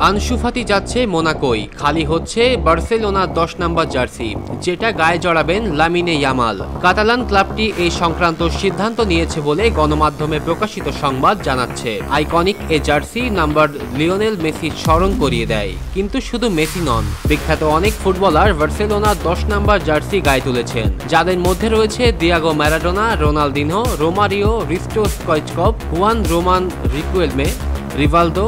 Ansu Fati যাচ্ছে মোনাকোয়, খালি হচ্ছে বার্সেলোনার ১০ নম্বর জার্সি, যেটা গায়ে জড়াবেন লামিনে ইয়ামাল। কাতালান ক্লাবটি এই সংক্রান্ত সিদ্ধান্ত নিয়েছে বলে গণমাধ্যমে প্রকাশিত সংবাদ জানাচ্ছে। আইকনিক এ জার্সি নাম্বার লিওনেল মেসির স্মরণ করিয়ে দেয়, কিন্তু শুধু মেসি নন, বিখ্যাত অনেক ফুটবলার বার্সেলোনার ১০ নম্বর জার্সি গায়ে তুলেছেন, যাদের মধ্যে রয়েছে Diego Maradona, Ronaldinho, Romario, Hristo Stoichkov, Juan Roman Riquelme, Rivaldo,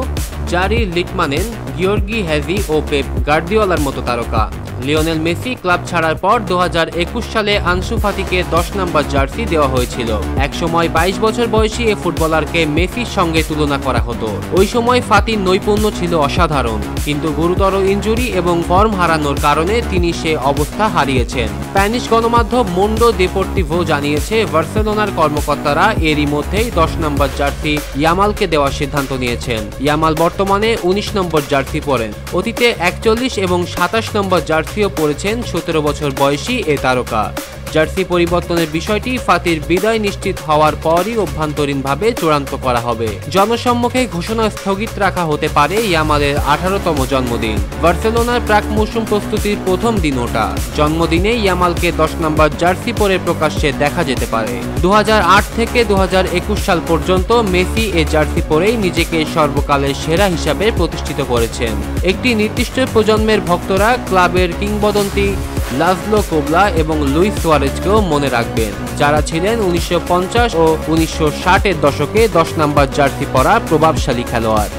Jari Litmanen, গিওর্গি হ্যাজি ও পেপ গার্দিওলার মতো তারকা। লিওনেল মেসি ক্লাব ছাড়ার পর ২০২১ সালে আনসু ফাতিকে ১০ নম্বর জার্সি দেওয়া হয়েছিল। একসময় ২২ বছর বয়সী এ ফুটবলারকে মেসির সঙ্গে তুলনা করা হতো। ওই সময় ফাতির নৈপুণ্য ছিল অসাধারণ, কিন্তু গুরুতর ইনজুরি এবং ফর্ম হারানোর কারণে তিনি সে অবস্থা হারিয়েছেন। স্প্যানিশ গণমাধ্যম মুন্ডো দেপোর্টিভো জানিয়েছে, বার্সেলোনার কর্মকর্তারা এরই মধ্যেই ১০ নম্বর জার্সি ইয়ামালকে দেওয়ার সিদ্ধান্ত নিয়েছেন। ইয়ামাল বর্তমানে ১৯ নম্বর জার্সি পরেন। অতীতে ৪১ এবং ২৭ নম্বর জার্সিও পরেছেন ১৭ বছর বয়সী এ তারকা। জার্সি পরিবর্তনের বিষয়টি ফাতির বিদায় নিশ্চিত হওয়ার পরই অভ্যন্তরীণভাবে চূড়ান্ত করা হবে। জনসম্মুখে ঘোষণা স্থগিত রাখা হতে পারে ইয়ামালের ১৮তম জন্মদিন। বার্সেলোনার প্রাক মৌসুম প্রস্তুতির প্রথম দিন ওটা। জন্মদিনে ইয়ামালকে ১০ নম্বর জার্সি পরে প্রকাশ্যে দেখা যেতে পারে। ২০০৮ থেকে ২০২১ সাল পর্যন্ত মেসি এ জার্সি পরেই নিজেকে সর্বকালের সেরা হিসাবে প্রতিষ্ঠিত করেছেন। একটি নির্দিষ্ট প্রজন্মের ভক্তরা ক্লাবের কিংবদন্তি লাজলো কোবলা এবং লুইস সুয়ারেজকেও মনে রাখবেন, যারা ছিলেন ১৯৫০ ও ১৯৬০-এর দশকে ১০ নম্বর জার্সি পরা প্রভাবশালী খেলোয়াড়।